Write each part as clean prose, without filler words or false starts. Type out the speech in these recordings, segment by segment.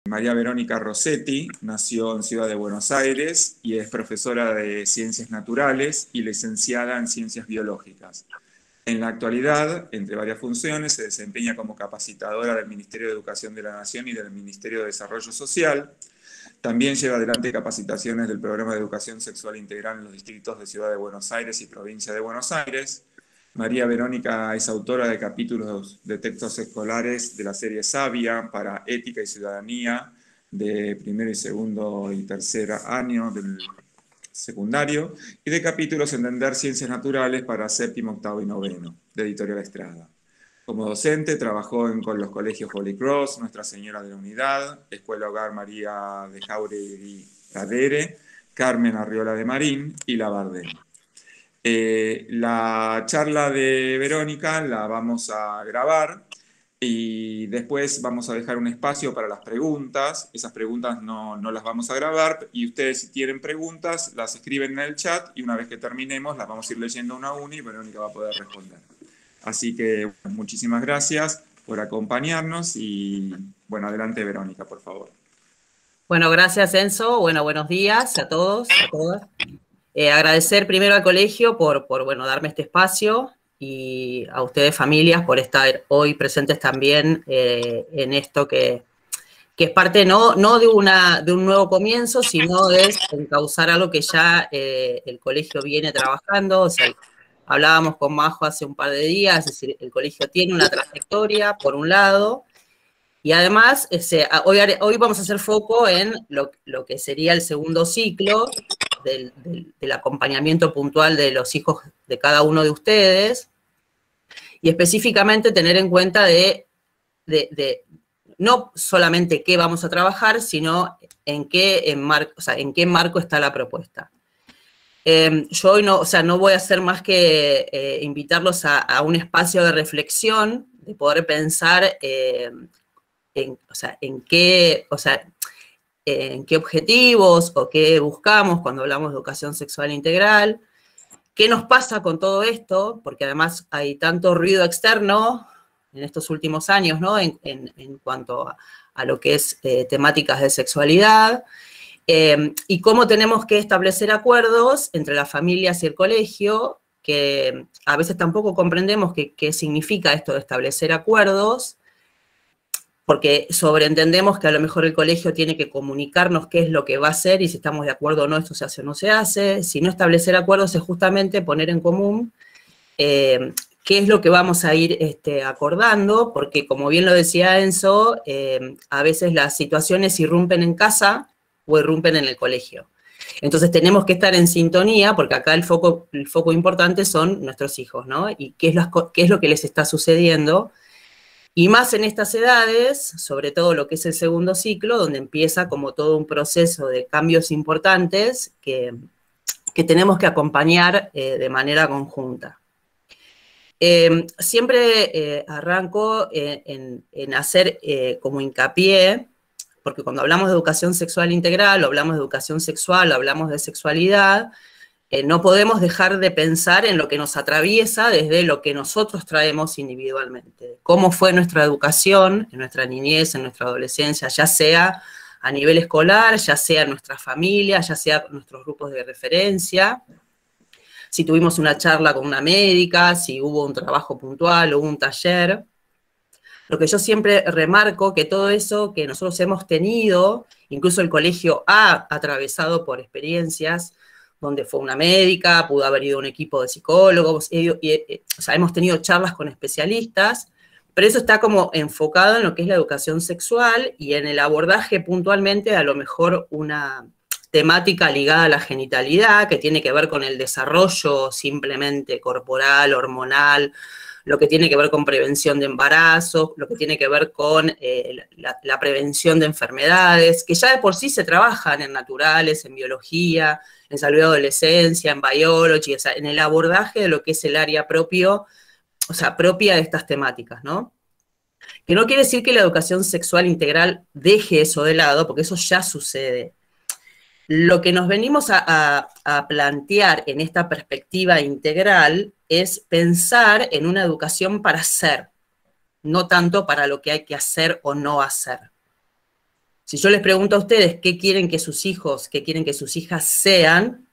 María Verónica Rossetti nació en Ciudad de Buenos Aires y es profesora de Ciencias Naturales y licenciada en Ciencias Biológicas. En la actualidad, entre varias funciones, se desempeña como capacitadora del Ministerio de Educación de la Nación y del Ministerio de Desarrollo Social. También lleva adelante capacitaciones del Programa de Educación Sexual Integral en los distritos de Ciudad de Buenos Aires y Provincia de Buenos Aires. María Verónica es autora de capítulos de textos escolares de la serie Sabia para Ética y Ciudadanía de primero y segundo y tercer año del secundario y de capítulos Entender Ciencias Naturales para séptimo, octavo y noveno de Editorial Estrada. Como docente trabajó con los colegios Holy Cross, Nuestra Señora de la Unidad, Escuela Hogar María de Jauregui Pradere, Carmen Arriola de Marín y La Bardén. La charla de Verónica la vamos a grabar y después vamos a dejar un espacio para las preguntas. Esas preguntas no las vamos a grabar y ustedes, si tienen preguntas, las escriben en el chat y una vez que terminemos las vamos a ir leyendo una a una y Verónica va a poder responder. Así que bueno, muchísimas gracias por acompañarnos y bueno, adelante Verónica, por favor. Bueno, gracias Enzo. Bueno, buenos días a todos, a todas. Agradecer primero al colegio por darme este espacio y a ustedes, familias, por estar hoy presentes también en esto que es parte no de un nuevo comienzo, sino de encauzar algo que ya el colegio viene trabajando. O sea, hablábamos con Majo hace un par de días, es decir, el colegio tiene una trayectoria, por un lado, y además, hoy vamos a hacer foco en lo que sería el segundo ciclo del acompañamiento puntual de los hijos de cada uno de ustedes, y específicamente tener en cuenta de no solamente qué vamos a trabajar, sino en qué marco está la propuesta. Yo hoy no voy a hacer más que invitarlos a un espacio de reflexión, de poder pensar en qué objetivos o qué buscamos cuando hablamos de educación sexual integral, qué nos pasa con todo esto, porque además hay tanto ruido externo en estos últimos años, ¿no? En cuanto a lo que es temáticas de sexualidad, y cómo tenemos que establecer acuerdos entre las familias y el colegio, que a veces tampoco comprendemos qué significa esto de establecer acuerdos, porque sobreentendemos que a lo mejor el colegio tiene que comunicarnos qué es lo que va a hacer y si estamos de acuerdo o no, esto se hace o no se hace. Si no establecer acuerdos es justamente poner en común qué es lo que vamos a ir acordando, porque como bien lo decía Enzo, a veces las situaciones irrumpen en casa o irrumpen en el colegio. Entonces tenemos que estar en sintonía, porque acá el foco importante son nuestros hijos, ¿no? Y qué es lo que les está sucediendo. Y más en estas edades, sobre todo lo que es el segundo ciclo, donde empieza como todo un proceso de cambios importantes que tenemos que acompañar de manera conjunta. Siempre arranco en hacer como hincapié, porque cuando hablamos de educación sexual integral, o hablamos de educación sexual, o hablamos de sexualidad, no podemos dejar de pensar en lo que nos atraviesa desde lo que nosotros traemos individualmente. Cómo fue nuestra educación en nuestra niñez, en nuestra adolescencia, ya sea a nivel escolar, ya sea en nuestra familia, ya sea en nuestros grupos de referencia, si tuvimos una charla con una médica, si hubo un trabajo puntual o un taller. Lo que yo siempre remarco que todo eso que nosotros hemos tenido, incluso el colegio ha atravesado por experiencias donde fue una médica, pudo haber ido un equipo de psicólogos, o sea, hemos tenido charlas con especialistas, pero eso está como enfocado en lo que es la educación sexual y en el abordaje puntualmente a lo mejor una temática ligada a la genitalidad, que tiene que ver con el desarrollo simplemente corporal, hormonal, lo que tiene que ver con prevención de embarazo, lo que tiene que ver con la prevención de enfermedades, que ya de por sí se trabajan en naturales, en biología, en salud de adolescencia, en biology, o sea, en el abordaje de lo que es el área propia de estas temáticas, ¿no? Que no quiere decir que la educación sexual integral deje eso de lado, porque eso ya sucede. Lo que nos venimos a plantear en esta perspectiva integral es pensar en una educación para ser, no tanto para lo que hay que hacer o no hacer. Si yo les pregunto a ustedes qué quieren que sus hijos, qué quieren que sus hijas sean,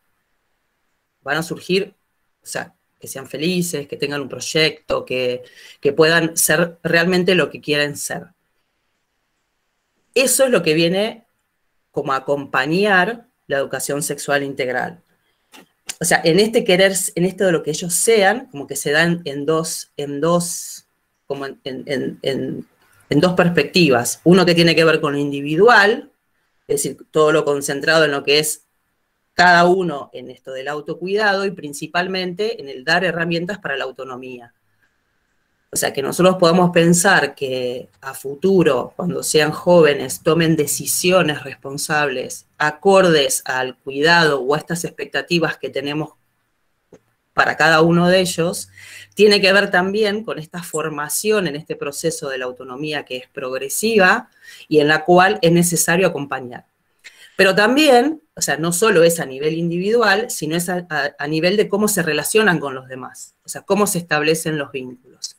van a surgir, o sea, que sean felices, que tengan un proyecto, que puedan ser realmente lo que quieren ser. Eso es lo que viene como a acompañar la educación sexual integral. O sea, en este querer, en esto de lo que ellos sean, como que se dan en dos perspectivas. Uno que tiene que ver con lo individual, es decir, todo lo concentrado en lo que es cada uno en esto del autocuidado y principalmente en el dar herramientas para la autonomía. O sea, que nosotros podemos pensar que a futuro, cuando sean jóvenes, tomen decisiones responsables, acordes al cuidado o a estas expectativas que tenemos para cada uno de ellos, tiene que ver también con esta formación en este proceso de la autonomía que es progresiva y en la cual es necesario acompañar. Pero también, o sea, no solo es a nivel individual, sino es a nivel de cómo se relacionan con los demás, o sea, cómo se establecen los vínculos.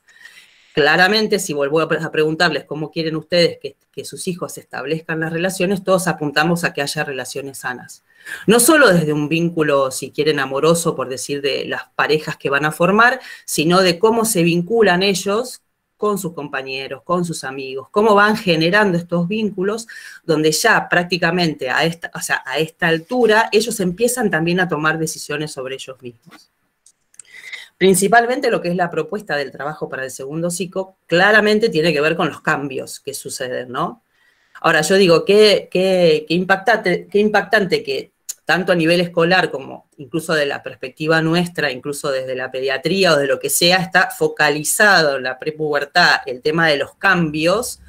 Claramente, si vuelvo a preguntarles cómo quieren ustedes que sus hijos establezcan las relaciones, todos apuntamos a que haya relaciones sanas. No solo desde un vínculo, si quieren, amoroso, por decir, de las parejas que van a formar, sino de cómo se vinculan ellos con sus compañeros, con sus amigos, cómo van generando estos vínculos, donde ya prácticamente a esta altura ellos empiezan también a tomar decisiones sobre ellos mismos. Principalmente lo que es la propuesta del trabajo para el segundo ciclo, claramente tiene que ver con los cambios que suceden, ¿no? Ahora, yo digo, qué impactante que tanto a nivel escolar como incluso de la perspectiva nuestra, incluso desde la pediatría o de lo que sea, está focalizado en la prepubertad el tema de los cambios,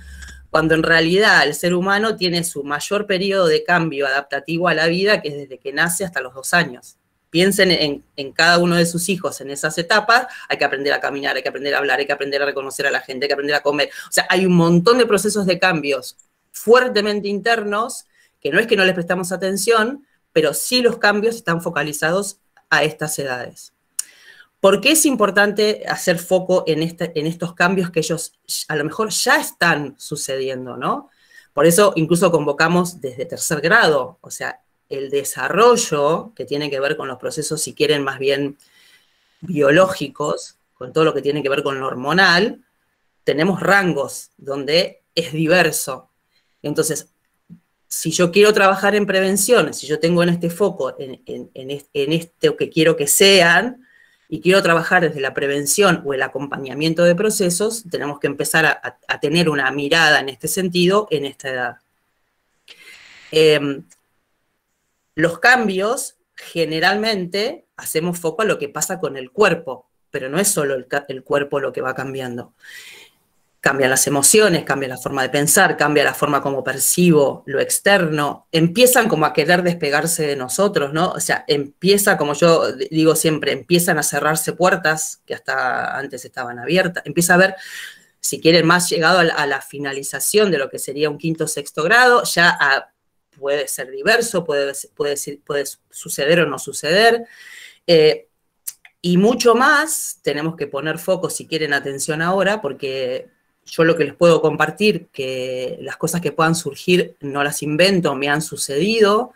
cuando en realidad el ser humano tiene su mayor periodo de cambio adaptativo a la vida, que es desde que nace hasta los 2 años. Piensen en cada uno de sus hijos en esas etapas, hay que aprender a caminar, hay que aprender a hablar, hay que aprender a reconocer a la gente, hay que aprender a comer. O sea, hay un montón de procesos de cambios fuertemente internos, que no es que no les prestamos atención, pero sí los cambios están focalizados a estas edades. ¿Por qué es importante hacer foco en estos cambios que ellos a lo mejor ya están sucediendo, ¿no? Por eso incluso convocamos desde 3er grado, o sea, el desarrollo que tiene que ver con los procesos, si quieren, más bien biológicos, con todo lo que tiene que ver con lo hormonal, tenemos rangos donde es diverso. Entonces, si yo quiero trabajar en prevención, si yo tengo en este foco, en esto que quiero que sean, y quiero trabajar desde la prevención o el acompañamiento de procesos, tenemos que empezar a tener una mirada en este sentido en esta edad. Los cambios, generalmente, hacemos foco a lo que pasa con el cuerpo, pero no es solo el cuerpo lo que va cambiando. Cambian las emociones, cambia la forma de pensar, cambia la forma como percibo lo externo, empiezan como a querer despegarse de nosotros, ¿no? O sea, empieza, como yo digo siempre, empiezan a cerrarse puertas que hasta antes estaban abiertas, empieza a ver, si quieren, más llegado a la finalización de lo que sería un 5º, 6º grado, ya puede ser diverso, puede suceder o no suceder, y mucho más tenemos que poner foco, si quieren, atención ahora, porque yo lo que les puedo compartir, que las cosas que puedan surgir no las invento, me han sucedido,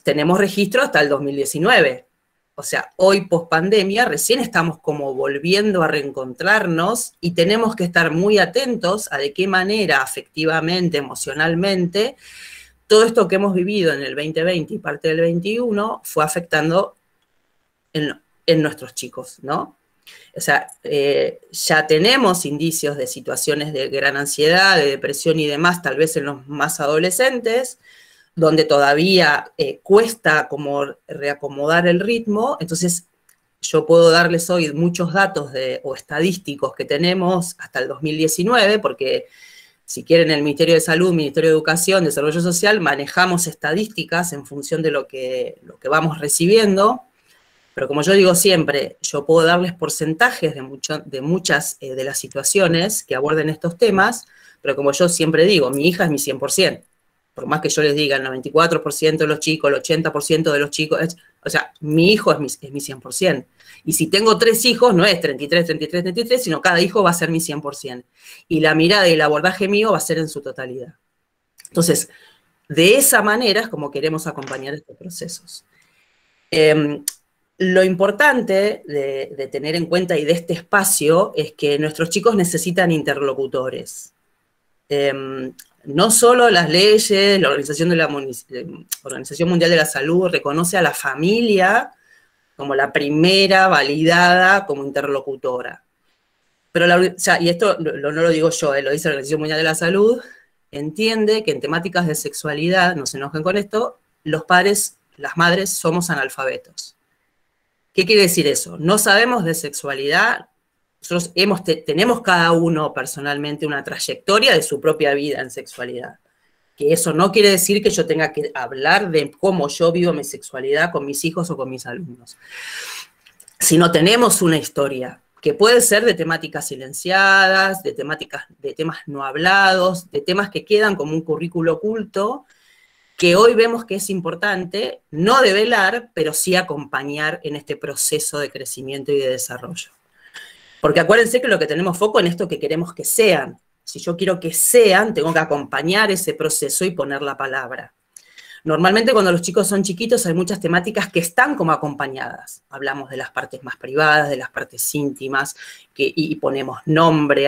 tenemos registro hasta el 2019. O sea, hoy post pandemia recién estamos como volviendo a reencontrarnos y tenemos que estar muy atentos a de qué manera afectivamente, emocionalmente, todo esto que hemos vivido en el 2020 y parte del 2021 fue afectando en nuestros chicos, ¿no? O sea, ya tenemos indicios de situaciones de gran ansiedad, de depresión y demás, tal vez en los más adolescentes, donde todavía cuesta como reacomodar el ritmo. Entonces, yo puedo darles hoy muchos datos o estadísticos que tenemos hasta el 2019, porque si quieren el Ministerio de Salud, Ministerio de Educación, Desarrollo Social, manejamos estadísticas en función de lo que vamos recibiendo. Pero como yo digo siempre, yo puedo darles porcentajes de muchas de las situaciones que aborden estos temas, pero como yo siempre digo, mi hija es mi 100%. Por más que yo les diga el 94% de los chicos, el 80% de los chicos, o sea, mi hijo es mi 100%. Y si tengo 3 hijos, no es 33, 33, 33, sino cada hijo va a ser mi 100%. Y la mirada y el abordaje mío va a ser en su totalidad. Entonces, de esa manera es como queremos acompañar estos procesos. Lo importante de tener en cuenta y de este espacio es que nuestros chicos necesitan interlocutores. No solo las leyes, la Organización Mundial de la Salud reconoce a la familia como la primera validada como interlocutora. Pero y esto no lo digo yo, lo dice la Organización Mundial de la Salud, entiende que en temáticas de sexualidad, no se enojen con esto, los padres, las madres, somos analfabetos. ¿Qué quiere decir eso? No sabemos de sexualidad, nosotros tenemos cada uno personalmente una trayectoria de su propia vida en sexualidad. Que eso no quiere decir que yo tenga que hablar de cómo yo vivo mi sexualidad con mis hijos o con mis alumnos. Sino tenemos una historia que puede ser de temáticas silenciadas, de temas no hablados, de temas que quedan como un currículo oculto, que hoy vemos que es importante no develar, pero sí acompañar en este proceso de crecimiento y de desarrollo. Porque acuérdense que lo que tenemos foco en esto que queremos que sean. Si yo quiero que sean, tengo que acompañar ese proceso y poner la palabra. Normalmente cuando los chicos son chiquitos hay muchas temáticas que están como acompañadas. Hablamos de las partes más privadas, de las partes íntimas, y ponemos nombre,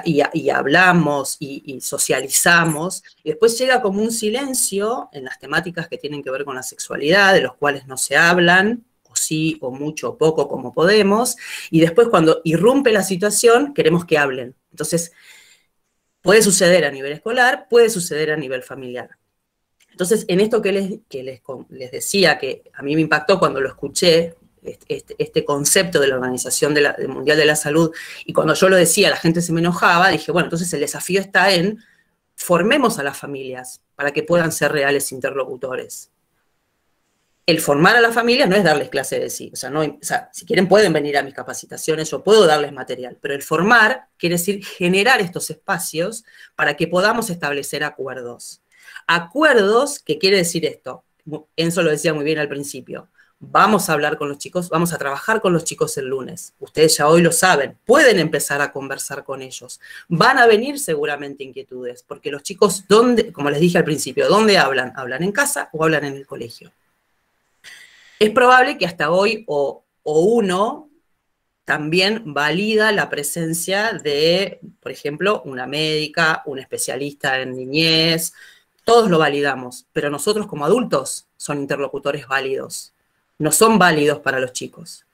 y hablamos y socializamos. Y después llega como un silencio en las temáticas que tienen que ver con la sexualidad, de los cuales no se hablan, o sí, o mucho, o poco, como podemos. Y después cuando irrumpe la situación, queremos que hablen. Entonces, puede suceder a nivel escolar, puede suceder a nivel familiar. Entonces, en esto que les decía, que a mí me impactó cuando lo escuché, este concepto de la Organización Mundial de la Salud, y cuando yo lo decía, la gente se me enojaba, dije, bueno, entonces el desafío está en formemos a las familias para que puedan ser reales interlocutores. El formar a las familias no es darles clase de sí, si quieren pueden venir a mis capacitaciones, yo puedo darles material, pero el formar quiere decir generar estos espacios para que podamos establecer acuerdos. Acuerdos, ¿qué quiere decir esto? Enzo lo decía muy bien al principio. Vamos a hablar con los chicos, vamos a trabajar con los chicos el lunes. Ustedes ya hoy lo saben, pueden empezar a conversar con ellos. Van a venir seguramente inquietudes, porque los chicos, como les dije al principio, ¿dónde hablan? ¿Hablan en casa o hablan en el colegio? Es probable que hasta hoy o uno también valida la presencia de, por ejemplo, una médica, un especialista en niñez. Todos lo validamos, pero nosotros como adultos son interlocutores válidos. No son válidos para los chicos.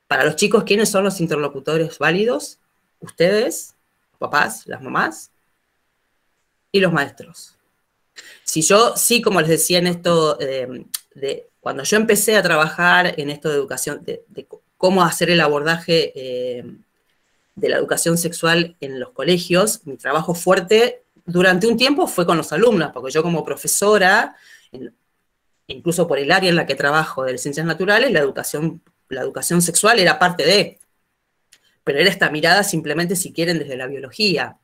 Para los chicos, ¿quiénes son los interlocutores válidos? Ustedes, los papás, las mamás y los maestros. Sí, como les decía en esto, cuando yo empecé a trabajar en esto de educación, de cómo hacer el abordaje de la educación sexual en los colegios, mi trabajo fuerte durante un tiempo fue con los alumnos, porque yo como profesora, incluso por el área en la que trabajo de ciencias naturales, la educación sexual era parte de, pero era esta mirada simplemente, si quieren, desde la biología.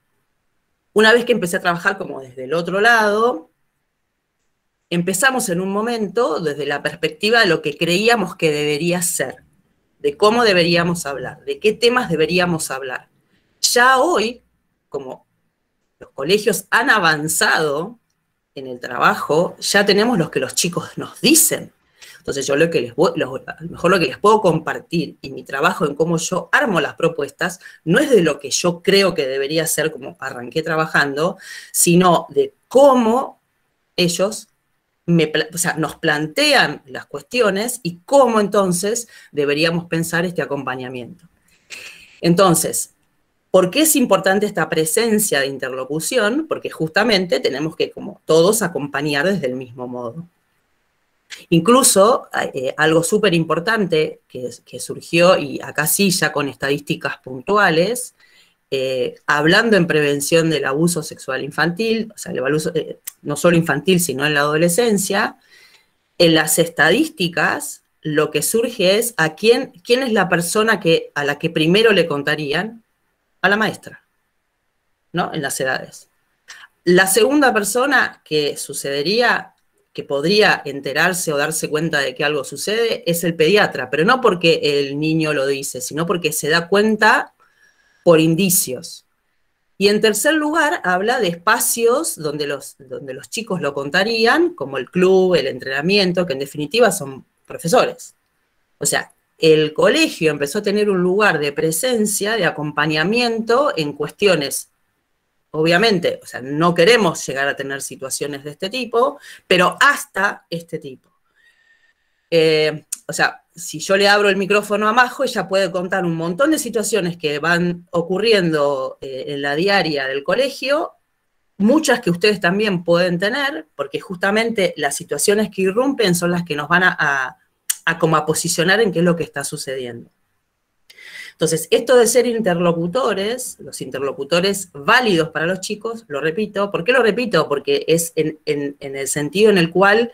Una vez que empecé a trabajar como desde el otro lado, empezamos en un momento desde la perspectiva de lo que creíamos que debería ser, de cómo deberíamos hablar, de qué temas deberíamos hablar. Ya hoy, como los colegios han avanzado en el trabajo, ya tenemos lo que los chicos nos dicen. Entonces yo a lo mejor lo que les puedo compartir y mi trabajo en cómo yo armo las propuestas no es de lo que yo creo que debería ser como arranqué trabajando, sino de cómo ellos nos plantean las cuestiones y cómo entonces deberíamos pensar este acompañamiento. Entonces, ¿por qué es importante esta presencia de interlocución? Porque justamente tenemos que, como todos, acompañar desde el mismo modo. Incluso, algo súper importante que surgió, y acá sí ya con estadísticas puntuales, hablando en prevención del abuso sexual infantil, o sea, el abuso, no solo infantil, sino en la adolescencia, en las estadísticas lo que surge es quién es la persona a la que primero le contarían. A la maestra, ¿no? En las edades. La segunda persona que sucedería, que podría enterarse o darse cuenta de que algo sucede, es el pediatra, pero no porque el niño lo dice, sino porque se da cuenta por indicios. Y en tercer lugar, habla de espacios donde los chicos lo contarían, como el club, el entrenamiento, que en definitiva son profesores. O sea, el colegio empezó a tener un lugar de presencia, de acompañamiento en cuestiones, obviamente, o sea, no queremos llegar a tener situaciones de este tipo, pero hasta este tipo. O sea, si yo le abro el micrófono a Majo, ella puede contar un montón de situaciones que van ocurriendo en la diaria del colegio, muchas que ustedes también pueden tener, porque justamente las situaciones que irrumpen son las que nos van a como a posicionar en qué es lo que está sucediendo. Entonces, esto de ser interlocutores, los interlocutores válidos para los chicos, lo repito. ¿Por qué lo repito? Porque es en el sentido en el cual,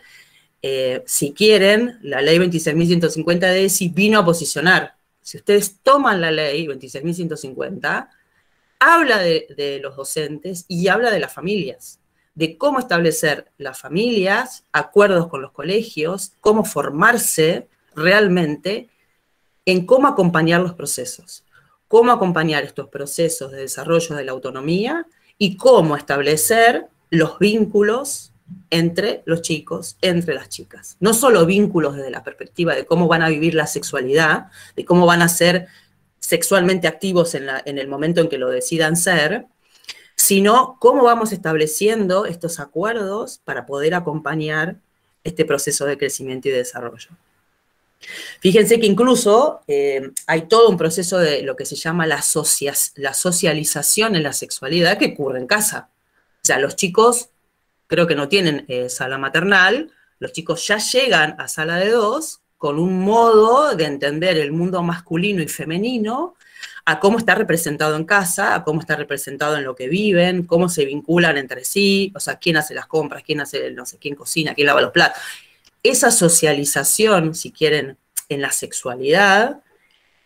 si quieren, la ley 26.150 de ESI vino a posicionar. Si ustedes toman la ley 26.150, habla de los docentes y habla de las familias, de cómo establecer las familias, acuerdos con los colegios, cómo formarse realmente en cómo acompañar los procesos, cómo acompañar estos procesos de desarrollo de la autonomía y cómo establecer los vínculos entre los chicos, entre las chicas. No solo vínculos desde la perspectiva de cómo van a vivir la sexualidad, de cómo van a ser sexualmente activos en el momento en que lo decidan ser, sino cómo vamos estableciendo estos acuerdos para poder acompañar este proceso de crecimiento y de desarrollo. Fíjense que incluso hay todo un proceso de lo que se llama la socialización en la sexualidad que ocurre en casa. O sea, los chicos creo que no tienen sala maternal, los chicos ya llegan a sala de dos con un modo de entender el mundo masculino y femenino, a cómo está representado en casa, a cómo está representado en lo que viven, cómo se vinculan entre sí, o sea, quién hace las compras, quién hace, no sé, quién cocina, quién lava los platos. Esa socialización, si quieren, en la sexualidad,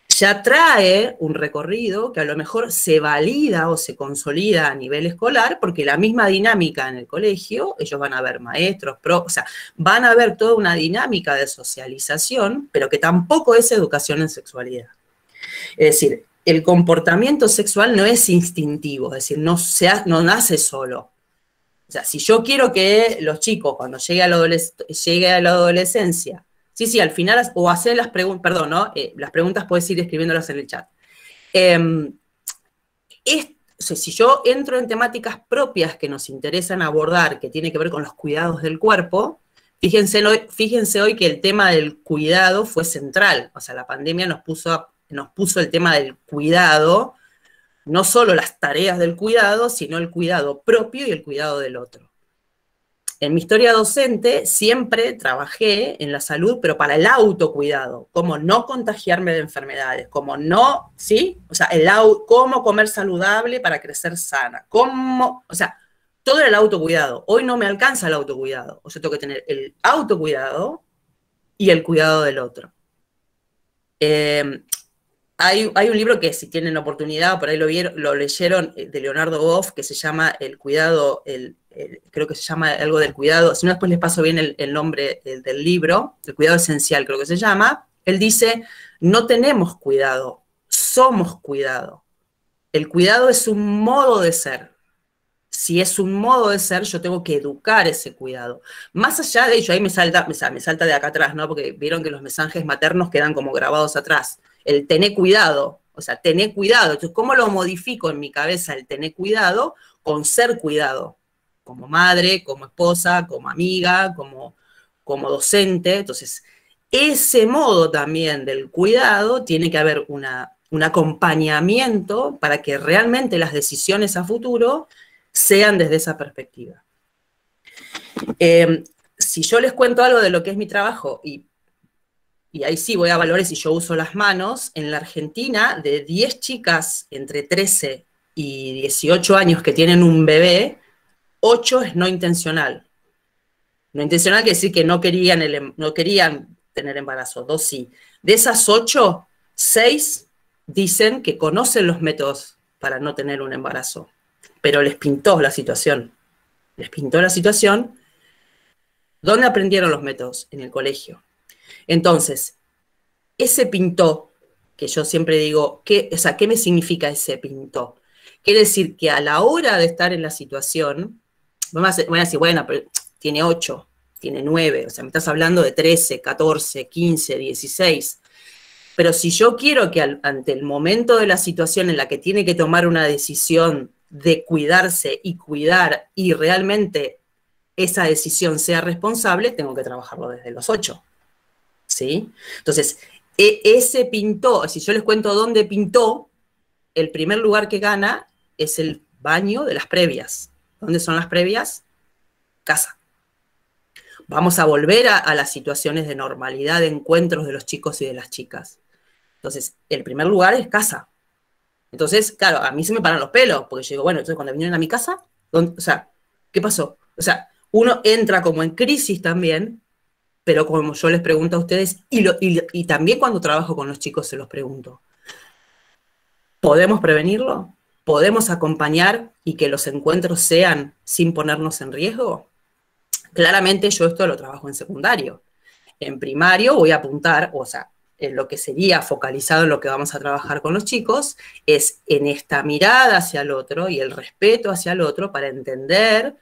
ya trae un recorrido que a lo mejor se valida o se consolida a nivel escolar, porque la misma dinámica en el colegio, ellos van a ver maestros, o sea, van a ver toda una dinámica de socialización, pero que tampoco es educación en sexualidad. Es decir, el comportamiento sexual no es instintivo, es decir, no nace solo. O sea, si yo quiero que los chicos, cuando llegue a la adolescencia, sí, al final, o hacer las preguntas, perdón, ¿no? Las preguntas puedes ir escribiéndolas en el chat. O sea, si yo entro en temáticas propias que nos interesan abordar, que tiene que ver con los cuidados del cuerpo, fíjense hoy que el tema del cuidado fue central. O sea, la pandemia nos puso el tema del cuidado, no solo las tareas del cuidado, sino el cuidado propio y el cuidado del otro. En mi historia docente siempre trabajé en la salud, pero para el autocuidado, cómo no contagiarme de enfermedades, cómo no, ¿sí? O sea, cómo comer saludable para crecer sana, o sea, todo era el autocuidado. Hoy no me alcanza el autocuidado, o sea, tengo que tener el autocuidado y el cuidado del otro. Hay un libro que si tienen oportunidad, por ahí lo leyeron, de Leonardo Boff, que se llama El cuidado, creo que se llama algo del cuidado, si no después les paso bien el nombre del libro, El cuidado esencial creo que se llama. Él dice, no tenemos cuidado, somos cuidado. El cuidado es un modo de ser. Si es un modo de ser, yo tengo que educar ese cuidado. Más allá de ello, ahí me salta de acá atrás, ¿no? Porque vieron que los mensajes maternos quedan como grabados atrás. El tener cuidado, o sea, tener cuidado. Entonces, ¿cómo lo modifico en mi cabeza el tener cuidado con ser cuidado? Como madre, como esposa, como amiga, como docente. Entonces, ese modo también del cuidado tiene que haber un acompañamiento para que realmente las decisiones a futuro sean desde esa perspectiva. Si yo les cuento algo de lo que es mi trabajo, y ahí sí voy a valores y yo uso las manos, en la Argentina, de 10 chicas entre 13 y 18 años que tienen un bebé, 8 es no intencional. No intencional quiere decir que no querían tener embarazo, 2 sí. De esas 8, 6 dicen que conocen los métodos para no tener un embarazo, pero les pintó la situación. Les pintó la situación. ¿Dónde aprendieron los métodos? En el colegio. Entonces, ese pintó, que yo siempre digo, ¿qué me significa ese pintó? Quiere decir que a la hora de estar en la situación, van a decir, bueno, pero tiene 8, tiene 9, o sea, me estás hablando de 13, 14, 15, 16. Pero si yo quiero que ante el momento de la situación en la que tiene que tomar una decisión de cuidarse y cuidar y realmente esa decisión sea responsable, tengo que trabajarlo desde los 8. ¿Sí? Entonces, ese pintó, si yo les cuento dónde pintó, el primer lugar que gana es el baño de las previas. ¿Dónde son las previas? Casa. Vamos a volver a las situaciones de normalidad, de encuentros de los chicos y de las chicas. Entonces, el primer lugar es casa. Entonces, claro, a mí se me paran los pelos, porque yo digo, bueno, entonces cuando vinieron a mi casa, o sea, ¿qué pasó? O sea, uno entra como en crisis también, pero como yo les pregunto a ustedes, y también cuando trabajo con los chicos se los pregunto, ¿podemos prevenirlo? ¿Podemos acompañar y que los encuentros sean sin ponernos en riesgo? Claramente yo esto lo trabajo en secundario. En primario voy a apuntar, o sea, en lo que sería focalizado en lo que vamos a trabajar con los chicos, es en esta mirada hacia el otro y el respeto hacia el otro para entender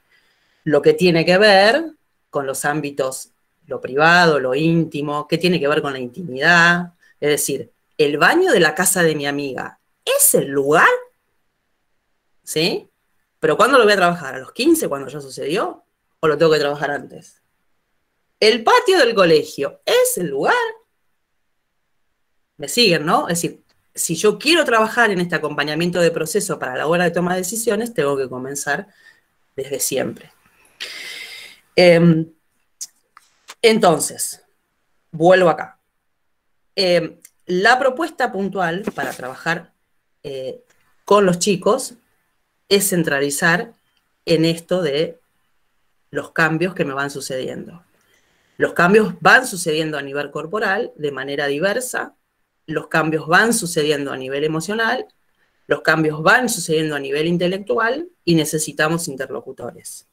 lo que tiene que ver con los ámbitos, lo privado, lo íntimo, qué tiene que ver con la intimidad. Es decir, el baño de la casa de mi amiga, ¿es el lugar? ¿Sí? ¿Pero cuándo lo voy a trabajar? ¿A los 15, cuando ya sucedió? ¿O lo tengo que trabajar antes? El patio del colegio, ¿es el lugar? ¿Me siguen, no? Es decir, si yo quiero trabajar en este acompañamiento de proceso para la hora de toma de decisiones, tengo que comenzar desde siempre. Entonces, vuelvo acá. La propuesta puntual para trabajar con los chicos es centralizar en esto de los cambios que me van sucediendo. Los cambios van sucediendo a nivel corporal de manera diversa, los cambios van sucediendo a nivel emocional, los cambios van sucediendo a nivel intelectual y necesitamos interlocutores.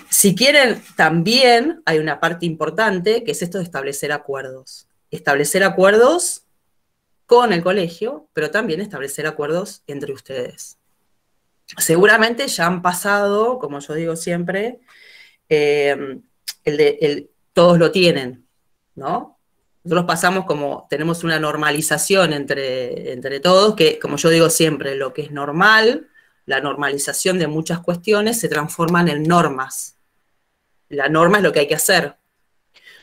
Si quieren, también hay una parte importante que es esto de establecer acuerdos. Establecer acuerdos con el colegio, pero también establecer acuerdos entre ustedes. Seguramente ya han pasado, como yo digo siempre, todos lo tienen, ¿no? Nosotros pasamos como, tenemos una normalización entre todos, que como yo digo siempre, lo que es normal, la normalización de muchas cuestiones se transforman en normas. La norma es lo que hay que hacer.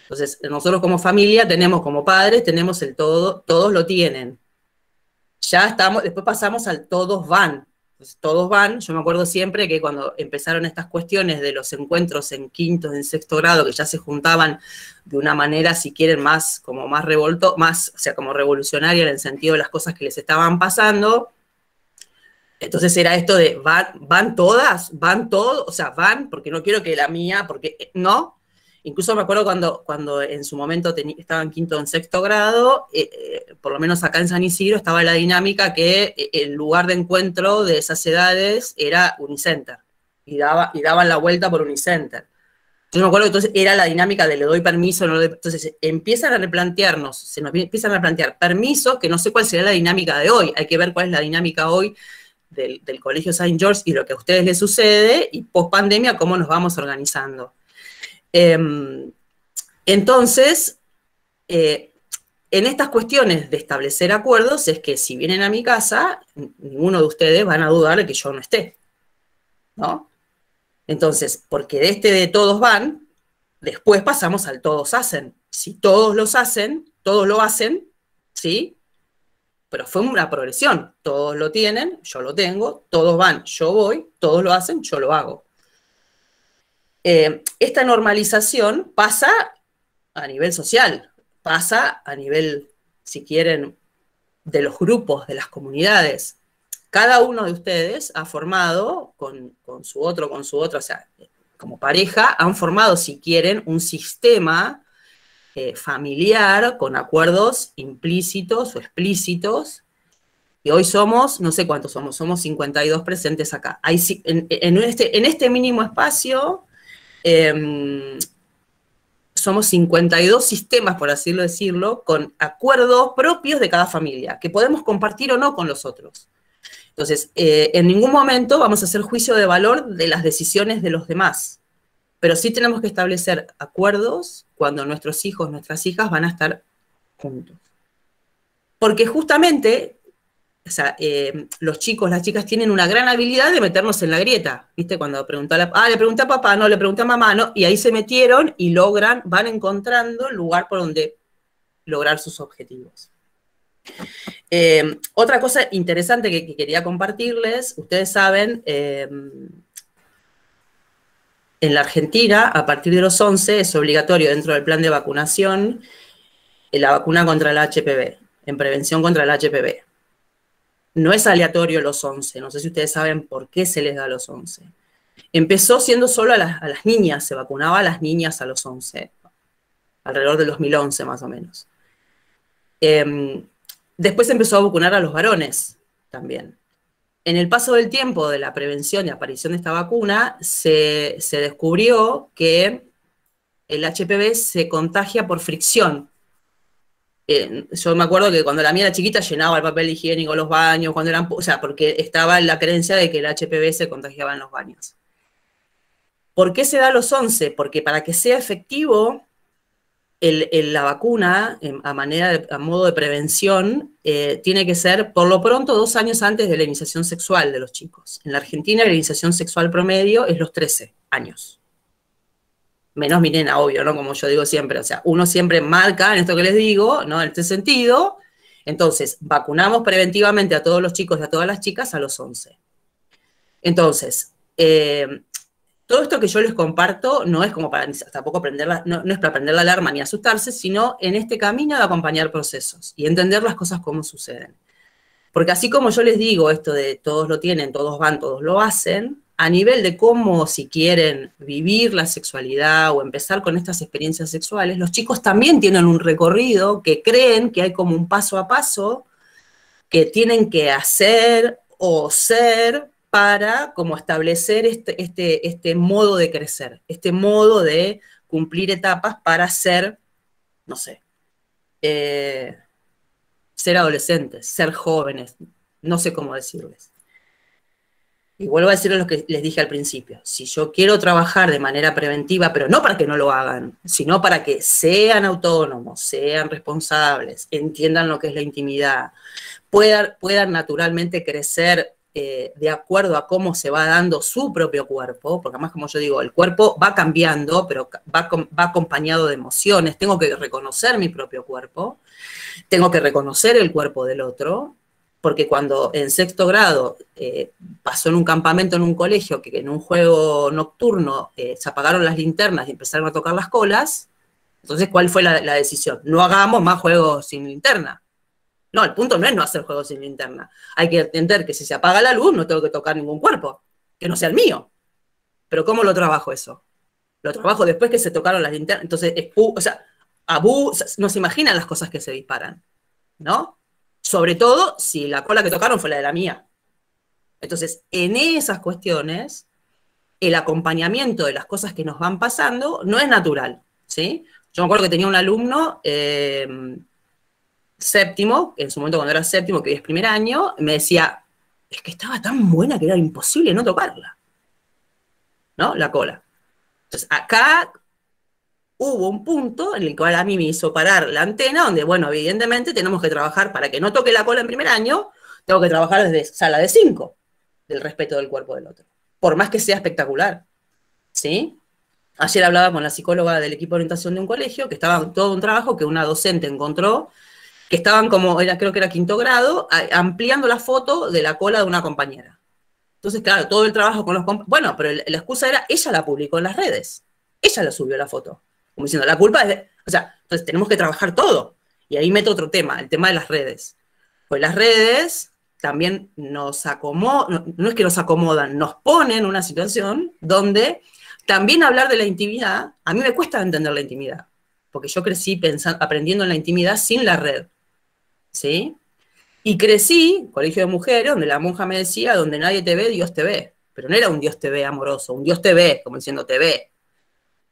Entonces, nosotros como familia tenemos, como padres, tenemos el todo, todos lo tienen. Ya estamos, después pasamos al todos van. Pues todos van, yo me acuerdo siempre que cuando empezaron estas cuestiones de los encuentros en quinto, en sexto grado, que ya se juntaban de una manera, si quieren, más, como más revolto, más, o sea, como revolucionaria en el sentido de las cosas que les estaban pasando. Entonces era esto de, van todas, van todos, o sea, van, porque no quiero que la mía, porque no. Incluso me acuerdo cuando en su momento estaba en quinto o en sexto grado, por lo menos acá en San Isidro estaba la dinámica que el lugar de encuentro de esas edades era Unicenter, y daban la vuelta por Unicenter. Yo me acuerdo que entonces era la dinámica de le doy permiso, no le doy, entonces empiezan a replantearnos, se nos empiezan a plantear permisos, que no sé cuál será la dinámica de hoy, hay que ver cuál es la dinámica hoy del Colegio Saint George y lo que a ustedes les sucede, y post pandemia cómo nos vamos organizando. Entonces, en estas cuestiones de establecer acuerdos es que si vienen a mi casa, ninguno de ustedes van a dudar de que yo no esté, ¿no? Entonces, porque de todos van, después pasamos al todos hacen. Si todos los hacen, todos lo hacen, ¿sí? Pero fue una progresión. Todos lo tienen, yo lo tengo, todos van, yo voy, todos lo hacen, yo lo hago. Esta normalización pasa a nivel social, pasa a nivel, si quieren, de los grupos, de las comunidades. Cada uno de ustedes ha formado con su otro, o sea, como pareja, han formado, si quieren, un sistema familiar con acuerdos implícitos o explícitos. Y hoy somos, no sé cuántos somos 52 presentes acá. En este mínimo espacio somos 52 sistemas, por así decirlo, con acuerdos propios de cada familia, que podemos compartir o no con los otros. Entonces, en ningún momento vamos a hacer juicio de valor de las decisiones de los demás, pero sí tenemos que establecer acuerdos cuando nuestros hijos, nuestras hijas van a estar juntos. Porque justamente, o sea, los chicos, las chicas tienen una gran habilidad de meternos en la grieta, ¿viste? Cuando le pregunté a papá, no, le pregunté a mamá, no, y ahí se metieron y van encontrando el lugar por donde lograr sus objetivos. Otra cosa interesante que quería compartirles, ustedes saben, en la Argentina, a partir de los 11, es obligatorio dentro del plan de vacunación la vacuna contra el HPV, en prevención contra el HPV. No es aleatorio los 11, no sé si ustedes saben por qué se les da a los 11. Empezó siendo solo a las niñas, se vacunaba a las niñas a los 11, alrededor de 2011 más o menos. Después empezó a vacunar a los varones también. En el paso del tiempo de la prevención y aparición de esta vacuna, se descubrió que el HPV se contagia por fricción. Yo me acuerdo que cuando la mía era chiquita llenaba el papel higiénico los baños, o sea, porque estaba la creencia de que el HPV se contagiaba en los baños. ¿Por qué se da a los 11? Porque para que sea efectivo la vacuna, a modo de prevención, tiene que ser por lo pronto 2 años antes de la iniciación sexual de los chicos. En la Argentina la iniciación sexual promedio es los 13 años. Menos mi nena, obvio, ¿no? Como yo digo siempre, o sea, uno siempre marca en esto que les digo, ¿no? En este sentido. Entonces, vacunamos preventivamente a todos los chicos y a todas las chicas a los 11. Entonces, todo esto que yo les comparto no es como para tampoco no es para prender la alarma ni asustarse, sino en este camino de acompañar procesos y entender las cosas como suceden. Porque así como yo les digo esto de todos lo tienen, todos van, todos lo hacen, a nivel de cómo, si quieren vivir la sexualidad o empezar con estas experiencias sexuales, los chicos también tienen un recorrido que creen que hay como un paso a paso que tienen que hacer o ser para como establecer este modo de crecer, este modo de cumplir etapas para ser, no sé, ser adolescentes, ser jóvenes, no sé cómo decirles. Y vuelvo a decirles lo que les dije al principio. Si yo quiero trabajar de manera preventiva, pero no para que no lo hagan, sino para que sean autónomos, sean responsables, entiendan lo que es la intimidad, puedan naturalmente crecer de acuerdo a cómo se va dando su propio cuerpo, porque además, como yo digo, el cuerpo va cambiando, pero va acompañado de emociones. Tengo que reconocer mi propio cuerpo, tengo que reconocer el cuerpo del otro, porque cuando en 6º grado pasó en un campamento en un colegio que en un juego nocturno se apagaron las linternas y empezaron a tocar las colas, entonces, ¿cuál fue la decisión? No hagamos más juegos sin linterna. No, el punto no es no hacer juegos sin linterna. Hay que entender que si se apaga la luz no tengo que tocar ningún cuerpo, que no sea el mío. Pero ¿cómo lo trabajo eso? Lo trabajo después que se tocaron las linternas. Entonces, no se imaginan las cosas que se disparan, ¿no? Sobre todo si la cola que tocaron fue la de la mía. Entonces, en esas cuestiones, el acompañamiento de las cosas que nos van pasando no es natural, ¿sí? Yo me acuerdo que tenía un alumno séptimo, en su momento cuando era séptimo, que hoy es 1er año, me decía, es que estaba tan buena que era imposible no tocarla, ¿no? La cola. Entonces, acá hubo un punto en el cual a mí me hizo parar la antena, donde, bueno, evidentemente tenemos que trabajar para que no toque la cola en 1er año, tengo que trabajar desde sala de 5, del respeto del cuerpo del otro, por más que sea espectacular, ¿sí? Ayer hablaba con la psicóloga del equipo de orientación de un colegio, que estaba todo un trabajo que una docente encontró, que estaban como, creo que era 5º grado, ampliando la foto de la cola de una compañera. Entonces, claro, todo el trabajo con los compañeros, bueno, pero la excusa era, ella la publicó en las redes, ella la subió la foto, como diciendo, la culpa es de, o sea, entonces tenemos que trabajar todo. Y ahí meto otro tema, el tema de las redes. Pues las redes también nos acomodan, no es que nos acomodan, nos ponen en una situación donde también hablar de la intimidad, a mí me cuesta entender la intimidad, porque yo crecí aprendiendo en la intimidad sin la red, ¿sí? Y crecí, colegio de mujeres, donde la monja me decía, donde nadie te ve, Dios te ve. Pero no era un Dios te ve amoroso, un Dios te ve, como diciendo te ve.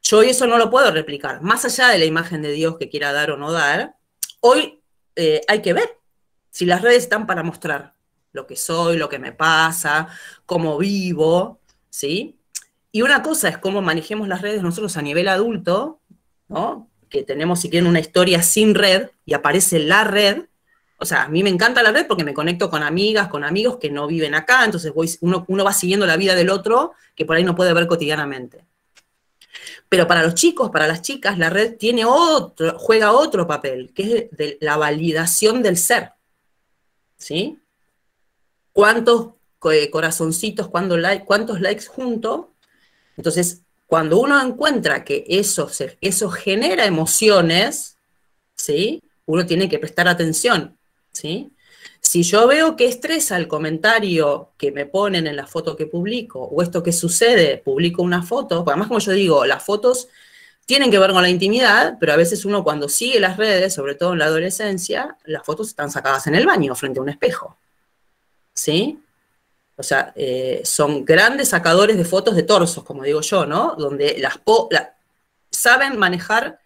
Yo eso no lo puedo replicar. Más allá de la imagen de Dios que quiera dar o no dar, hoy hay que ver si las redes están para mostrar lo que soy, lo que me pasa, cómo vivo, ¿sí? Y una cosa es cómo manejemos las redes nosotros a nivel adulto, ¿no? Que tenemos, si quieren, una historia sin red y aparece la red. O sea, a mí me encanta la red porque me conecto con amigas, con amigos que no viven acá, entonces uno va siguiendo la vida del otro que por ahí no puede ver cotidianamente. Pero para los chicos, para las chicas, la red juega otro papel, que es de la validación del ser, ¿sí? ¿Cuántos corazoncitos, cuántos likes juntos? Entonces, cuando uno encuentra que eso genera emociones, ¿sí? Uno tiene que prestar atención, ¿sí? Si yo veo que estresa el comentario que me ponen en la foto que publico, o esto que sucede, publico una foto, porque además, como yo digo, las fotos tienen que ver con la intimidad, pero a veces uno cuando sigue las redes, sobre todo en la adolescencia, las fotos están sacadas en el baño, frente a un espejo, ¿sí? O sea, son grandes sacadores de fotos de torsos, como digo yo, ¿no? Donde saben manejar,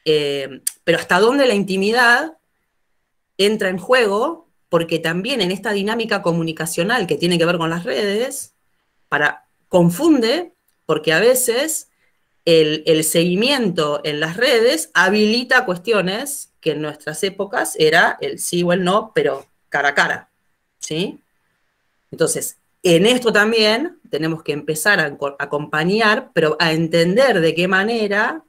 pero hasta dónde la intimidad entra en juego, porque también en esta dinámica comunicacional que tiene que ver con las redes, confunde, porque a veces el seguimiento en las redes habilita cuestiones que en nuestras épocas era el sí o el no, pero cara a cara, ¿sí? Entonces, en esto también tenemos que empezar a acompañar, pero a entender de qué manera,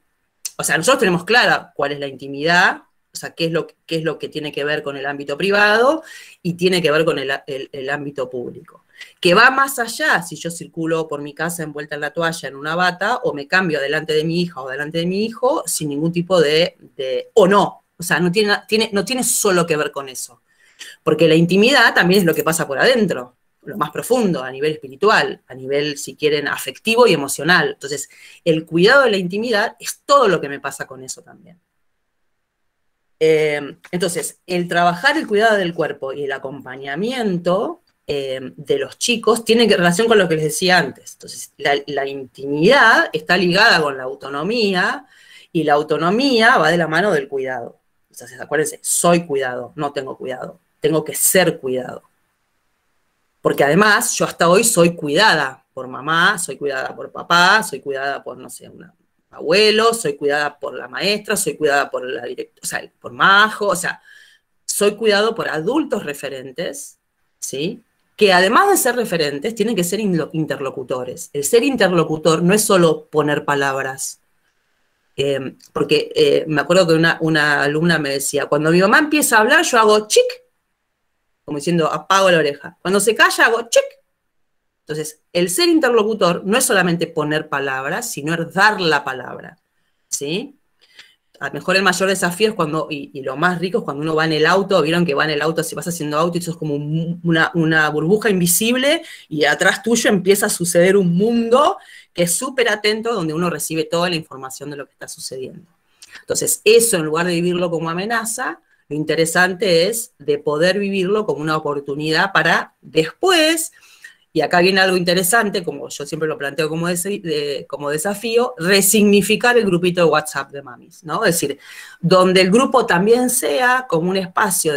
o sea, nosotros tenemos clara cuál es la intimidad, o sea, qué es lo que tiene que ver con el ámbito privado y tiene que ver con el ámbito público. Que va más allá si yo circulo por mi casa envuelta en la toalla, en una bata, o me cambio delante de mi hija o delante de mi hijo sin ningún tipo o no. O sea, no tiene solo que ver con eso. Porque la intimidad también es lo que pasa por adentro, lo más profundo, a nivel espiritual, a nivel, si quieren, afectivo y emocional. Entonces, el cuidado de la intimidad es todo lo que me pasa con eso también. Entonces, el trabajar el cuidado del cuerpo y el acompañamiento de los chicos tiene relación con lo que les decía antes. Entonces, la intimidad está ligada con la autonomía, y la autonomía va de la mano del cuidado. Entonces, acuérdense, soy cuidado, no tengo cuidado. Tengo que ser cuidado. Porque además, yo hasta hoy soy cuidada por mamá, soy cuidada por papá, soy cuidada por, no sé, un abuelo, soy cuidada por la maestra, soy cuidada por la directora, o sea, por Majo, o sea, soy cuidado por adultos referentes, ¿sí? Que además de ser referentes, tienen que ser interlocutores. El ser interlocutor no es solo poner palabras. Porque me acuerdo que una alumna me decía, cuando mi mamá empieza a hablar, yo hago chic, como diciendo, apago la oreja. Cuando se calla, hago chic. Entonces, el ser interlocutor no es solamente poner palabras, sino es dar la palabra, ¿sí? A lo mejor el mayor desafío es cuando, y lo más rico es cuando uno va en el auto, vieron que va en el auto, si vas haciendo auto y eso es como una burbuja invisible y atrás tuyo empieza a suceder un mundo que es súper atento, donde uno recibe toda la información de lo que está sucediendo. Entonces, eso en lugar de vivirlo como amenaza, lo interesante es de poder vivirlo como una oportunidad para después, y acá viene algo interesante, como yo siempre lo planteo como desafío, resignificar el grupito de WhatsApp de mamis, ¿no? Es decir, donde el grupo también sea como un espacio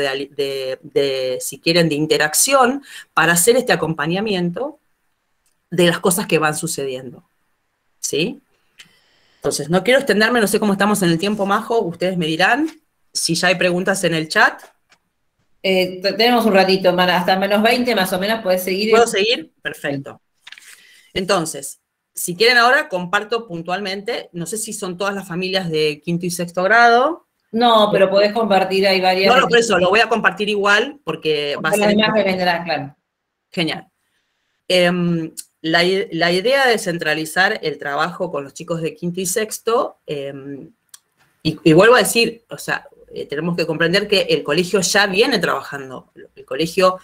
si quieren, de interacción para hacer este acompañamiento de las cosas que van sucediendo, ¿sí? Entonces, no quiero extenderme, no sé cómo estamos en el tiempo, Majo, ustedes me dirán si ya hay preguntas en el chat. Tenemos un ratito, hasta -20 más o menos, ¿puedes seguir? ¿Puedo seguir? Perfecto. Entonces, si quieren ahora, comparto puntualmente, no sé si son todas las familias de quinto y sexto grado. No, pero podés compartir, hay varias. No, por eso, lo voy a compartir igual, porque va a ser... Las demás vendrán, claro. Genial. La idea de centralizar el trabajo con los chicos de quinto y sexto, y vuelvo a decir, o sea, tenemos que comprender que el colegio ya viene trabajando, el colegio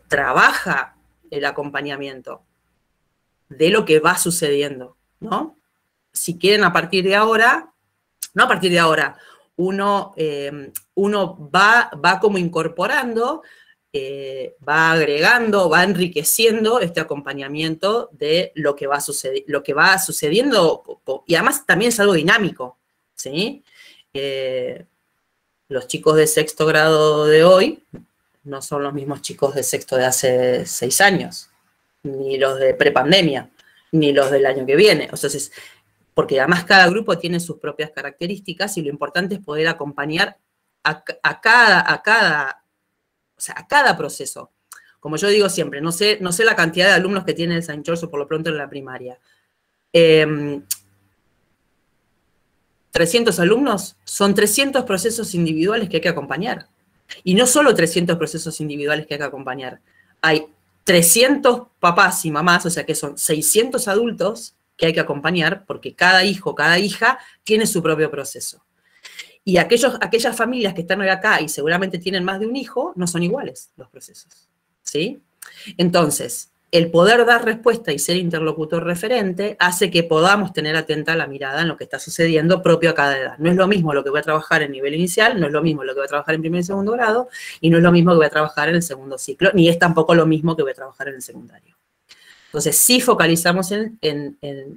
trabaja el acompañamiento de lo que va sucediendo, ¿no? Si quieren a partir de ahora, no a partir de ahora, uno va como incorporando, va agregando, va enriqueciendo este acompañamiento de lo que va sucediendo, y además también es algo dinámico, ¿sí? Los chicos de sexto grado de hoy no son los mismos chicos de sexto de hace 6 años, ni los de prepandemia, ni los del año que viene. Entonces, porque además cada grupo tiene sus propias características y lo importante es poder acompañar a cada proceso. Como yo digo siempre, no sé la cantidad de alumnos que tiene el Saint George por lo pronto en la primaria. 300 alumnos son 300 procesos individuales que hay que acompañar. Y no solo 300 procesos individuales que hay que acompañar. Hay 300 papás y mamás, o sea que son 600 adultos que hay que acompañar porque cada hijo, cada hija tiene su propio proceso. Y aquellas familias que están hoy acá y seguramente tienen más de un hijo, no son iguales los procesos, ¿sí? Entonces, el poder dar respuesta y ser interlocutor referente hace que podamos tener atenta la mirada en lo que está sucediendo propio a cada edad. No es lo mismo lo que voy a trabajar en nivel inicial, no es lo mismo lo que voy a trabajar en primer y segundo grado, y no es lo mismo que voy a trabajar en el segundo ciclo, ni es tampoco lo mismo que voy a trabajar en el secundario. Entonces, sí focalizamos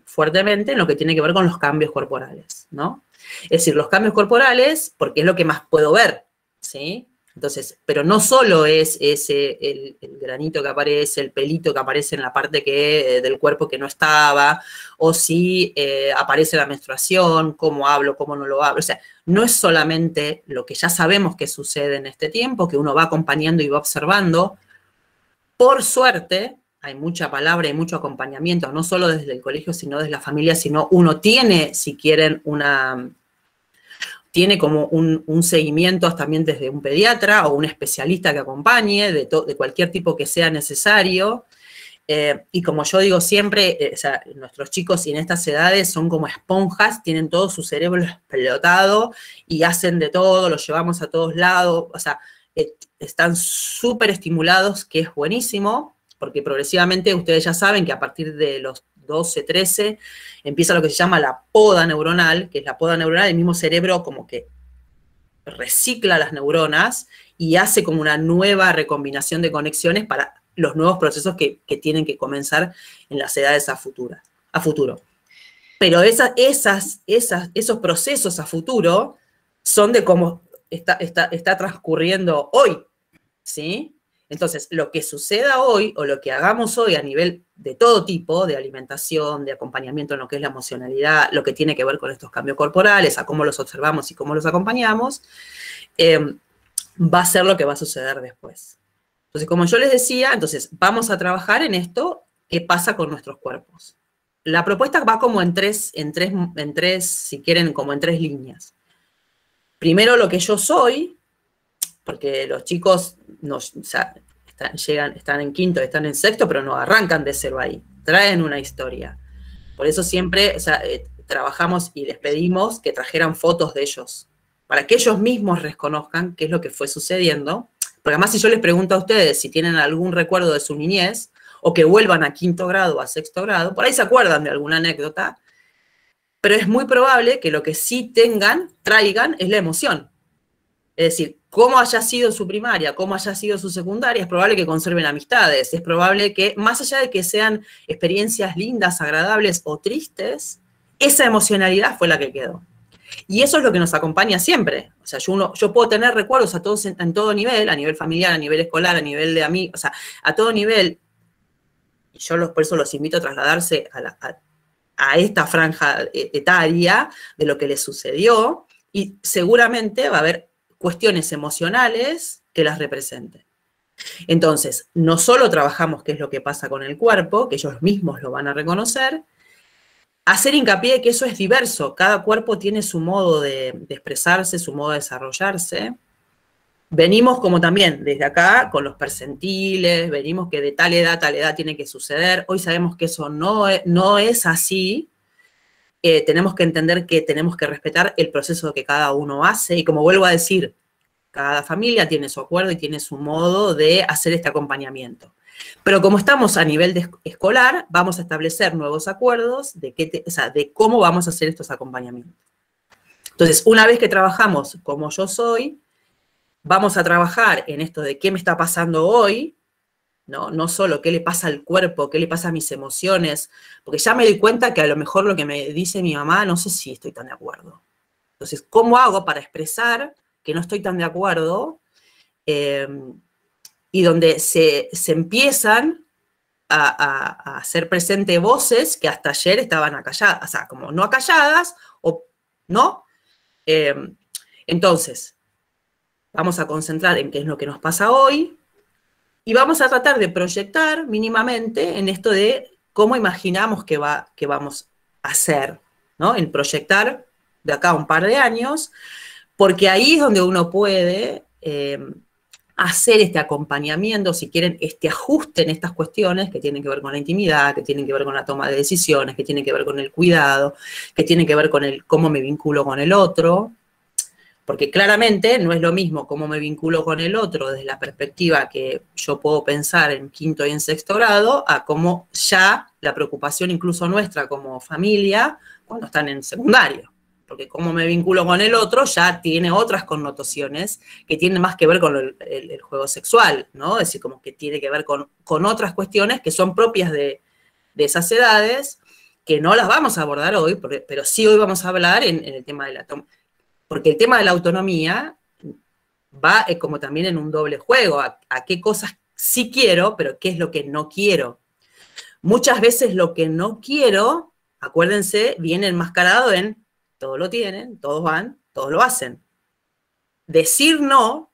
fuertemente en lo que tiene que ver con los cambios corporales, ¿no? Es decir, los cambios corporales, porque es lo que más puedo ver, ¿sí? Entonces, pero no solo es el granito que aparece, el pelito que aparece en la parte del cuerpo que no estaba, o si aparece la menstruación, cómo hablo, cómo no lo hablo. O sea, no es solamente lo que ya sabemos que sucede en este tiempo, que uno va acompañando y va observando. Por suerte, hay mucha palabra y mucho acompañamiento, no solo desde el colegio, sino desde la familia, sino uno tiene, si quieren, tiene como un seguimiento también desde un pediatra o un especialista que acompañe, de cualquier tipo que sea necesario. Y como yo digo siempre, o sea, nuestros chicos y en estas edades son como esponjas, tienen todo su cerebro explotado y hacen de todo, los llevamos a todos lados, o sea, están súper estimulados, que es buenísimo, porque progresivamente ustedes ya saben que a partir de los 12, 13, empieza lo que se llama la poda neuronal, que es la poda neuronal, el mismo cerebro como que recicla las neuronas y hace como una nueva recombinación de conexiones para los nuevos procesos que tienen que comenzar en las edades a futuro. Pero esos procesos a futuro son de cómo está transcurriendo hoy, ¿sí? Entonces, lo que suceda hoy o lo que hagamos hoy a nivel de todo tipo, de alimentación, de acompañamiento en lo que es la emocionalidad, lo que tiene que ver con estos cambios corporales, a cómo los observamos y cómo los acompañamos, va a ser lo que va a suceder después. Entonces, como yo les decía, entonces vamos a trabajar en esto, qué pasa con nuestros cuerpos. La propuesta va como en tres, si quieren, como en 3 líneas. Primero, lo que yo soy, porque los chicos están en quinto, están en sexto, pero no arrancan de cero ahí, traen una historia. Por eso siempre trabajamos y les pedimos que trajeran fotos de ellos, para que ellos mismos reconozcan qué es lo que fue sucediendo, porque además si yo les pregunto a ustedes si tienen algún recuerdo de su niñez, o que vuelvan a quinto grado o a sexto grado, por ahí se acuerdan de alguna anécdota, pero es muy probable que lo que sí traigan es la emoción. Es decir, cómo haya sido su primaria, cómo haya sido su secundaria, es probable que conserven amistades, es probable que, más allá de que sean experiencias lindas, agradables o tristes, esa emocionalidad fue la que quedó. Y eso es lo que nos acompaña siempre. O sea, yo puedo tener recuerdos a todos en todo nivel, a nivel familiar, a nivel escolar, a nivel de amigos, o sea, a todo nivel. Y yo por eso los invito a trasladarse a esta franja etaria de lo que les sucedió, y seguramente va a haber cuestiones emocionales que las representen. Entonces, no solo trabajamos qué es lo que pasa con el cuerpo, que ellos mismos lo van a reconocer, hacer hincapié de que eso es diverso, cada cuerpo tiene su modo de expresarse, su modo de desarrollarse. Venimos como también desde acá con los percentiles, venimos que de tal edad tiene que suceder. Hoy sabemos que eso no es así. Tenemos que entender que tenemos que respetar el proceso que cada uno hace. Y como vuelvo a decir, cada familia tiene su acuerdo y tiene su modo de hacer este acompañamiento. Pero como estamos a nivel escolar, vamos a establecer nuevos acuerdos de cómo vamos a hacer estos acompañamientos. Entonces, una vez que trabajamos como yo soy, vamos a trabajar en esto de qué me está pasando hoy, no solo qué le pasa al cuerpo, qué le pasa a mis emociones, porque ya me doy cuenta que a lo mejor lo que me dice mi mamá, no sé si estoy tan de acuerdo. Entonces, ¿cómo hago para expresar que no estoy tan de acuerdo? y donde se empiezan a hacer presente voces que hasta ayer estaban acalladas, o sea, como no acalladas, o no. Entonces, vamos a concentrar en qué es lo que nos pasa hoy, y vamos a tratar de proyectar mínimamente en esto de cómo imaginamos que vamos a hacer, ¿no? En proyectar de acá a un par de años, porque ahí es donde uno puede hacer este acompañamiento, si quieren, este ajuste en estas cuestiones que tienen que ver con la intimidad, que tienen que ver con la toma de decisiones, que tienen que ver con el cuidado, que tienen que ver con el cómo me vinculo con el otro, porque claramente no es lo mismo cómo me vinculo con el otro desde la perspectiva que yo puedo pensar en quinto y en sexto grado, a cómo ya la preocupación incluso nuestra como familia cuando están en secundario. Porque cómo me vinculo con el otro ya tiene otras connotaciones que tienen más que ver con el juego sexual, ¿no? Es decir, como que tiene que ver con otras cuestiones que son propias de esas edades, que no las vamos a abordar hoy, pero sí hoy vamos a hablar en el tema de la toma. Porque el tema de la autonomía va como también en un doble juego, a qué cosas sí quiero, pero qué es lo que no quiero. Muchas veces lo que no quiero, acuérdense, viene enmascarado en todos lo tienen, todos van, todos lo hacen. Decir no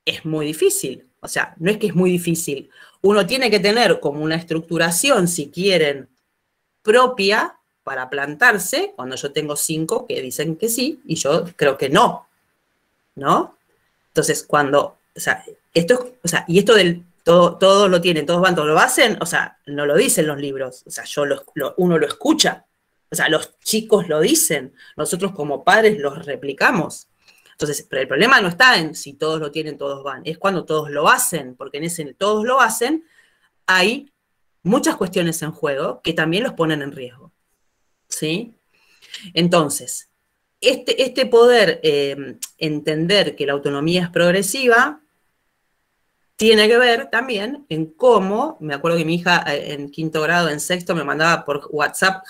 es muy difícil, o sea, no es que es muy difícil. Uno tiene que tener como una estructuración, si quieren, propia, para plantarse, cuando yo tengo 5 que dicen que sí, y yo creo que no, ¿no? Entonces, cuando, o sea, y esto del todos lo tienen, todos van, todos lo hacen, o sea, no lo dicen los libros, o sea, uno lo escucha, o sea, los chicos lo dicen, nosotros como padres los replicamos. Entonces, pero el problema no está en si todos lo tienen, todos van, es cuando todos lo hacen, porque en ese todos lo hacen, hay muchas cuestiones en juego que también los ponen en riesgo. ¿Sí? Entonces, este poder entender que la autonomía es progresiva tiene que ver también en cómo, me acuerdo que mi hija en quinto grado, en sexto, me mandaba por WhatsApp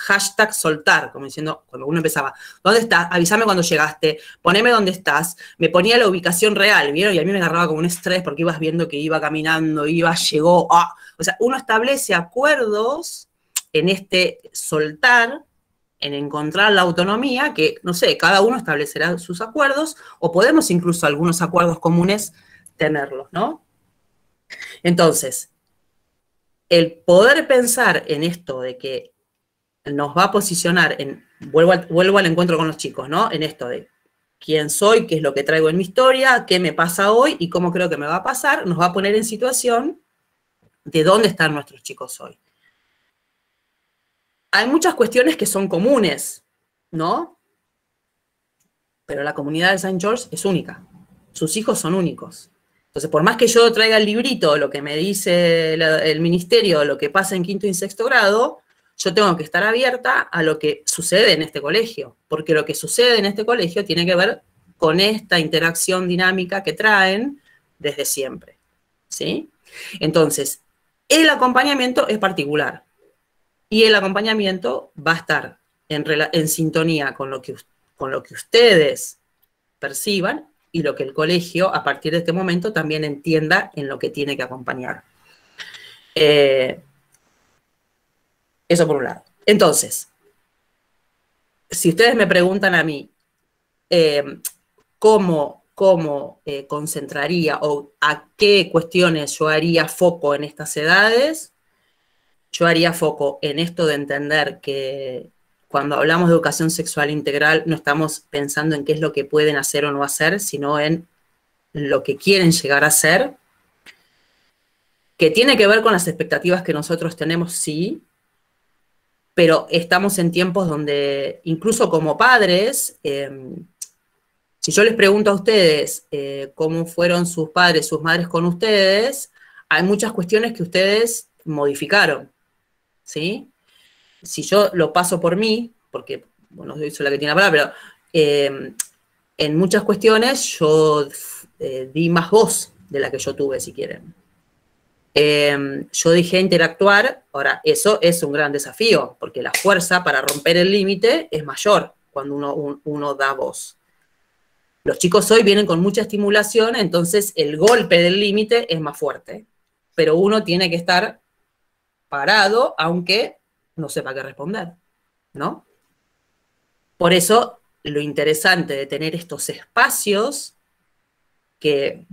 #soltar, como diciendo, cuando uno empezaba, ¿dónde estás? Avísame cuando llegaste, poneme dónde estás, me ponía la ubicación real, ¿vieron? Y a mí me agarraba como un estrés porque ibas viendo que iba caminando, llegó, o sea, uno establece acuerdos en este soltar, en encontrar la autonomía, que, no sé, cada uno establecerá sus acuerdos, o podemos incluso algunos acuerdos comunes tenerlos, ¿no? Entonces, el poder pensar en esto de que nos va a posicionar vuelvo al encuentro con los chicos, ¿no? En esto de quién soy, qué es lo que traigo en mi historia, qué me pasa hoy y cómo creo que me va a pasar, nos va a poner en situación de dónde están nuestros chicos hoy. Hay muchas cuestiones que son comunes, ¿no? Pero la comunidad de St. George es única. Sus hijos son únicos. Entonces, por más que yo traiga el librito, lo que me dice el ministerio, lo que pasa en quinto y sexto grado, yo tengo que estar abierta a lo que sucede en este colegio, porque lo que sucede en este colegio tiene que ver con esta interacción dinámica que traen desde siempre, ¿sí? Entonces, el acompañamiento es particular, y el acompañamiento va a estar en sintonía con lo que ustedes perciban, y lo que el colegio, a partir de este momento, también entienda en lo que tiene que acompañar. Eso por un lado. Entonces, si ustedes me preguntan a mí cómo concentraría o a qué cuestiones yo haría foco en estas edades, yo haría foco en esto de entender que cuando hablamos de educación sexual integral no estamos pensando en qué es lo que pueden hacer o no hacer, sino en lo que quieren llegar a ser, que tiene que ver con las expectativas que nosotros tenemos, sí, pero estamos en tiempos donde, incluso como padres, si yo les pregunto a ustedes cómo fueron sus padres, sus madres con ustedes, hay muchas cuestiones que ustedes modificaron, ¿sí? Si yo lo paso por mí, porque, bueno, yo soy la que tiene la palabra, pero en muchas cuestiones yo di más voz de la que yo tuve, si quieren. Yo dejé interactuar, ahora, eso es un gran desafío, porque la fuerza para romper el límite es mayor cuando uno da voz. Los chicos hoy vienen con mucha estimulación, entonces el golpe del límite es más fuerte, pero uno tiene que estar parado, aunque no sepa qué responder, ¿no? Por eso, lo interesante de tener estos espacios que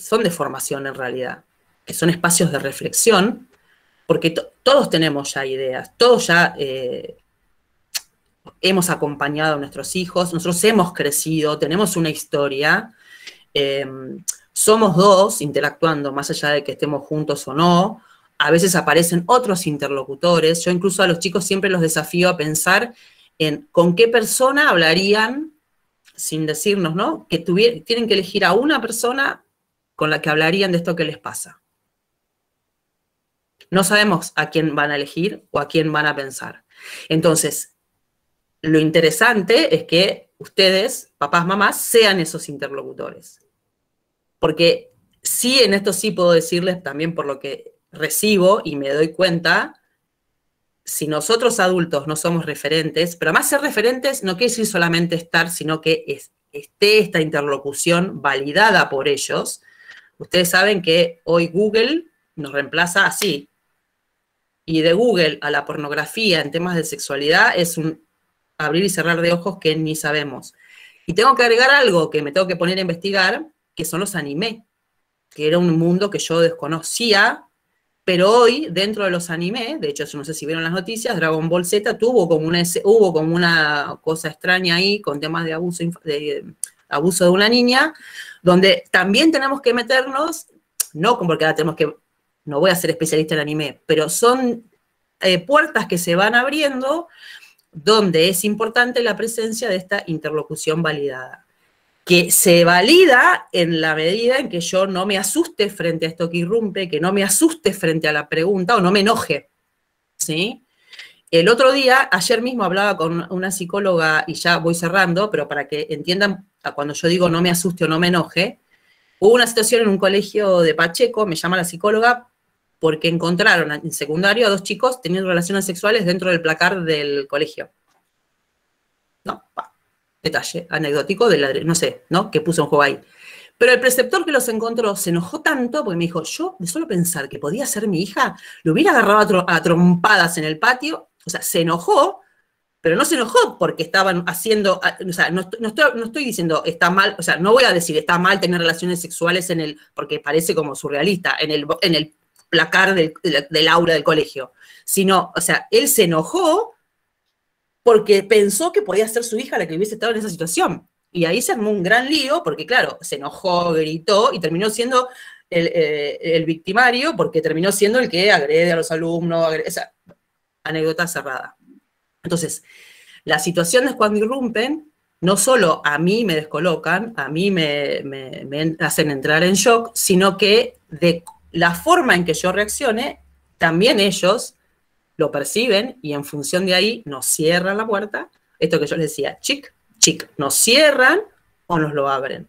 son de formación en realidad, que son espacios de reflexión, porque todos tenemos ya ideas, todos ya hemos acompañado a nuestros hijos, nosotros hemos crecido, tenemos una historia, somos dos interactuando, más allá de que estemos juntos o no, a veces aparecen otros interlocutores, yo incluso a los chicos siempre los desafío a pensar en con qué persona hablarían, sin decirnos, ¿no? Que tienen que elegir a una persona con la que hablarían de esto que les pasa. No sabemos a quién van a elegir o a quién van a pensar. Entonces, lo interesante es que ustedes, papás, mamás, sean esos interlocutores. Porque sí, en esto sí puedo decirles también por lo que recibo y me doy cuenta, si nosotros adultos no somos referentes, pero además ser referentes no quiere decir solamente estar, sino que esté esta interlocución validada por ellos. Ustedes saben que hoy Google nos reemplaza así. Y de Google a la pornografía en temas de sexualidad es un abrir y cerrar de ojos que ni sabemos. Y tengo que agregar algo que me tengo que poner a investigar, que son los anime, que era un mundo que yo desconocía, pero hoy, dentro de los anime, de hecho, no sé si vieron las noticias, Dragon Ball Z hubo como una cosa extraña ahí, con temas de abuso de una niña, donde también tenemos que meternos, no porque ahora tenemos que, no voy a ser especialista en anime, pero son puertas que se van abriendo, donde es importante la presencia de esta interlocución validada, que se valida en la medida en que yo no me asuste frente a esto que irrumpe, que no me asuste frente a la pregunta o no me enoje, ¿sí? El otro día, ayer mismo hablaba con una psicóloga, y ya voy cerrando, pero para que entiendan, cuando yo digo no me asuste o no me enoje, hubo una situación en un colegio de Pacheco, me llama la psicóloga, porque encontraron en secundario a 2 chicos teniendo relaciones sexuales dentro del placar del colegio. ¿No? Detalle anecdótico no sé, ¿no? Que puso en juego ahí. Pero el preceptor que los encontró se enojó tanto porque me dijo, yo de solo pensar que podía ser mi hija, lo hubiera agarrado a trompadas en el patio. O sea, se enojó, pero no se enojó porque estaban haciendo, o sea, no estoy diciendo está mal, o sea, no voy a decir está mal tener relaciones sexuales porque parece como surrealista, en el placar del aula del colegio, sino, o sea, él se enojó porque pensó que podía ser su hija la que hubiese estado en esa situación. Y ahí se armó un gran lío, porque claro, se enojó, gritó, y terminó siendo el victimario, porque terminó siendo el que agrede a los alumnos, esa anécdota cerrada. Entonces, las situaciones cuando irrumpen, no solo a mí me descolocan, a mí me hacen entrar en shock, sino que de la forma en que yo reaccione, también ellos lo perciben y en función de ahí nos cierran la puerta. Esto que yo les decía, chic, nos cierran o nos lo abren.